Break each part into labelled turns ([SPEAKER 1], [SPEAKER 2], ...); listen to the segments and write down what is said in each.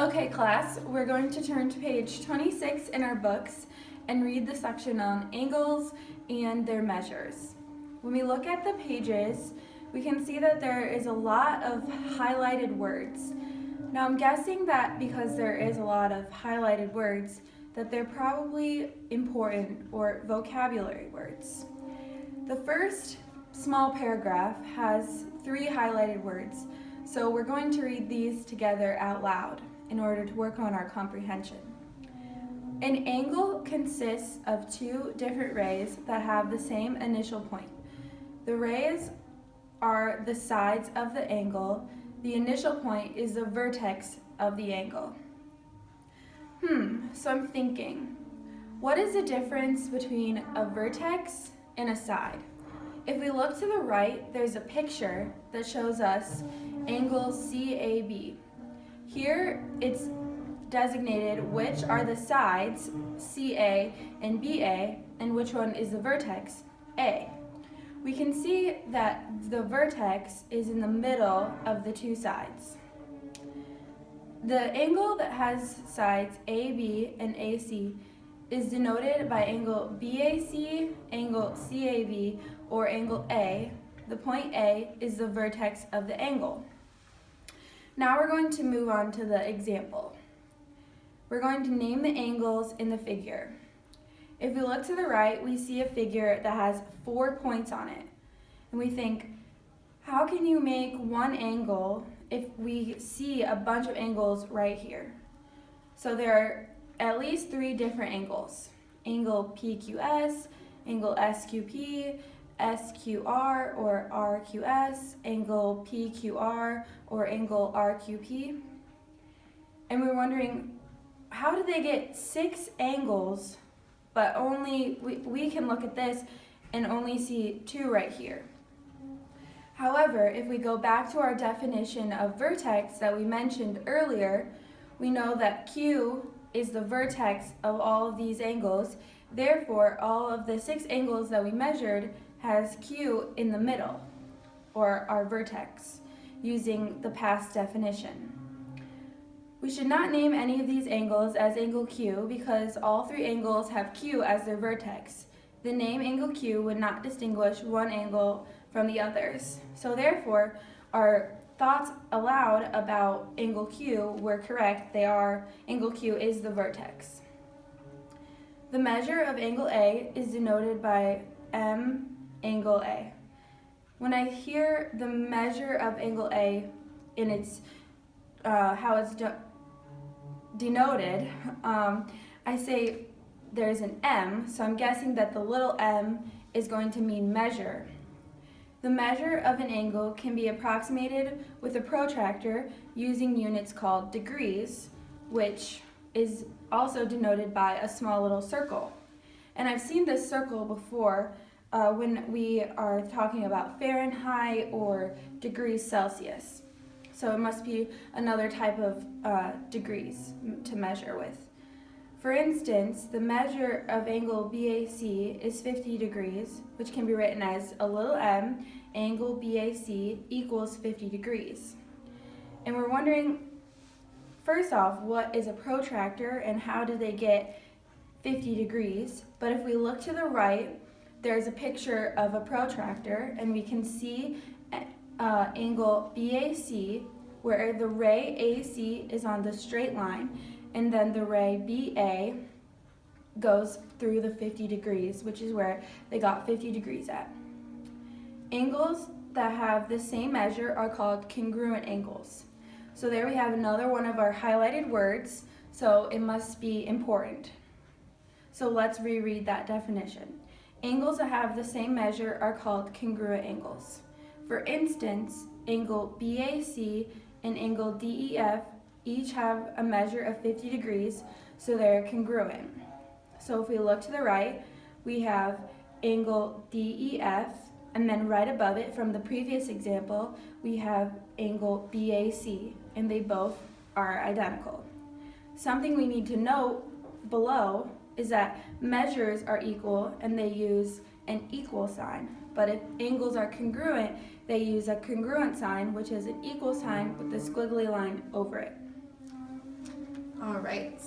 [SPEAKER 1] Okay, class, we're going to turn to page 26 in our books and read the section on angles and their measures. When we look at the pages, we can see that there is a lot of highlighted words. Now I'm guessing that because there is a lot of highlighted words, that they're probably important or vocabulary words. The first small paragraph has 3 highlighted words, so we're going to read these together out loud in order to work on our comprehension. An angle consists of 2 different rays that have the same initial point. The rays are the sides of the angle. The initial point is the vertex of the angle. So I'm thinking, what is the difference between a vertex and a side? If we look to the right, there's a picture that shows us angle CAB. Here it's designated which are the sides, CA and BA, and which one is the vertex, A. We can see that the vertex is in the middle of the 2 sides. The angle that has sides AB and AC is denoted by angle BAC, angle CAB, or angle A. The point A is the vertex of the angle. Now we're going to move on to the example. We're going to name the angles in the figure. If we look to the right, we see a figure that has 4 points on it. And we think, how can you make one angle if we see a bunch of angles right here? So there are at least 3 different angles. Angle PQS, angle SQP, SQR or RQS, angle PQR or angle RQP. And we're wondering, how do they get 6 angles, but only we can look at this and only see 2 right here? However, if we go back to our definition of vertex that we mentioned earlier, we know that Q is the vertex of all of these angles. Therefore, all of the 6 angles that we measured has Q in the middle, or our vertex, using the past definition. We should not name any of these angles as angle Q because all 3 angles have Q as their vertex. The name angle Q would not distinguish one angle from the others. So therefore, our thoughts aloud about angle Q were correct. Angle Q is the vertex. The measure of angle A is denoted by M angle A. When I hear the measure of angle A in its how it's denoted, I say there's an M, so I'm guessing that the little m is going to mean measure. The measure of an angle can be approximated with a protractor using units called degrees, which is also denoted by a small little circle. And I've seen this circle before when we are talking about Fahrenheit or degrees Celsius. So it must be another type of degrees to measure with. For instance, the measure of angle BAC is 50 degrees, which can be written as a little m, angle BAC equals 50 degrees. And we're wondering, first off, what is a protractor and how do they get 50 degrees? But if we look to the right, there's a picture of a protractor and we can see angle BAC where the ray AC is on the straight line and then the ray BA goes through the 50 degrees, which is where they got 50 degrees at. Angles that have the same measure are called congruent angles. So there we have another one of our highlighted words, so it must be important. So let's reread that definition. Angles that have the same measure are called congruent angles. For instance, angle BAC and angle DEF each have a measure of 50 degrees, so they're congruent. So if we look to the right, we have angle DEF, and then right above it from the previous example, we have angle BAC, and they both are identical. Something we need to note below is that measures are equal and they use an equal sign. But if angles are congruent, they use a congruent sign, which is an equal sign with a squiggly line over it.
[SPEAKER 2] All right.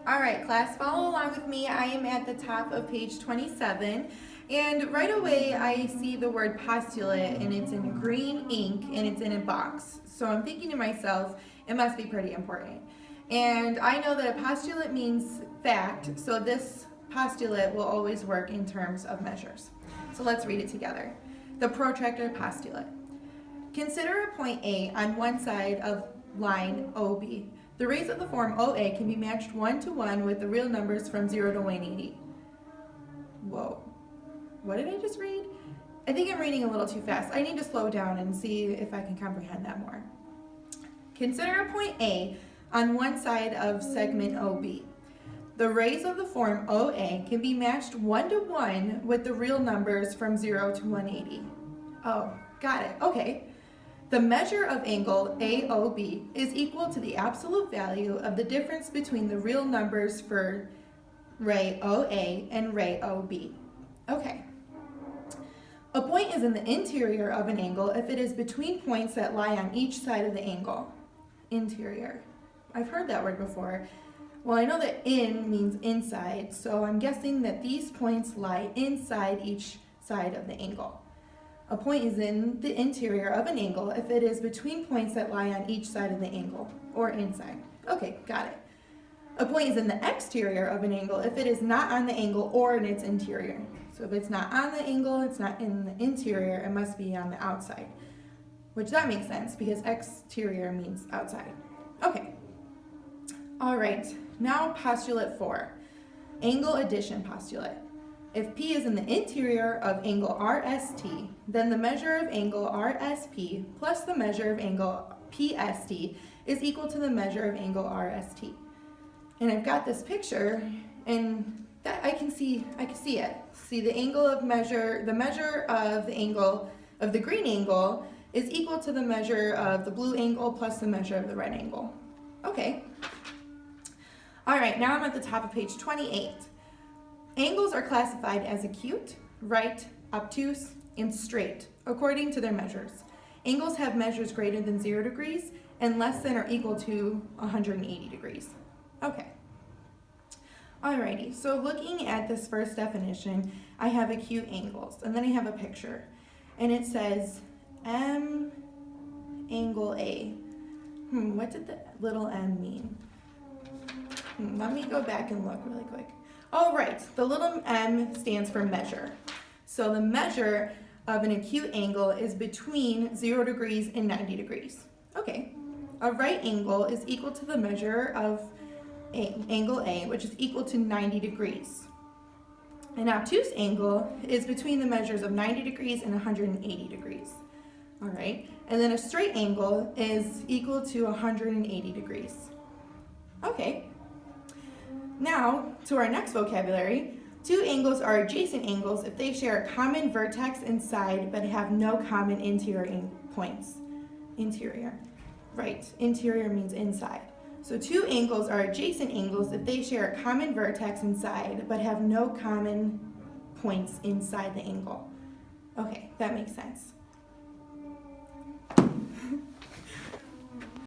[SPEAKER 2] All right, class, follow along with me. I am at the top of page 27, and right away I see the word postulate, and it's in green ink, and it's in a box. So I'm thinking to myself, it must be pretty important. And I know that a postulate means fact, so this postulate will always work in terms of measures. So let's read it together. The protractor postulate. Consider a point A on one side of line OB. The rays of the form OA can be matched 1-to-1 with the real numbers from 0 to 180. Whoa. What did I just read? I think I'm reading a little too fast. I need to slow down and see if I can comprehend that more. Consider a point A on one side of segment OB. The rays of the form OA can be matched 1-to-1 with the real numbers from 0 to 180. Oh, got it. Okay. The measure of angle AOB is equal to the absolute value of the difference between the real numbers for ray OA and ray OB. Okay. A point is in the interior of an angle if it is between points that lie on each side of the angle. Interior. I've heard that word before. Well, I know that in means inside, so I'm guessing that these points lie inside each side of the angle. A point is in the interior of an angle if it is between points that lie on each side of the angle, or inside. Okay, got it. A point is in the exterior of an angle if it is not on the angle or in its interior. So if it's not on the angle, it's not in the interior, it must be on the outside. Which that makes sense because exterior means outside. Okay. All right, now postulate 4, angle addition postulate. If P is in the interior of angle RST, then the measure of angle RSP plus the measure of angle PST is equal to the measure of angle RST. And I've got this picture, and that I can see it. See the angle of measure, the measure of the angle of the green angle is equal to the measure of the blue angle plus the measure of the red angle. Okay. All right, now I'm at the top of page 28. Angles are classified as acute, right, obtuse, and straight, according to their measures. Angles have measures greater than 0 degrees and less than or equal to 180 degrees. Okay. Alrighty, so looking at this first definition, I have acute angles, and then I have a picture, and it says M angle A. What did the little m mean? Let me go back and look really quick. Oh, right, the little m stands for measure. So the measure of an acute angle is between 0 degrees and 90 degrees. Okay, a right angle is equal to the measure of angle A, which is equal to 90 degrees. An obtuse angle is between the measures of 90 degrees and 180 degrees. All right, and then a straight angle is equal to 180 degrees. Okay. Now, to our next vocabulary, two angles are adjacent angles if they share a common vertex and side but have no common interior points. Interior, right, interior means inside. So two angles are adjacent angles if they share a common vertex and side but have no common points inside the angle. Okay, that makes sense.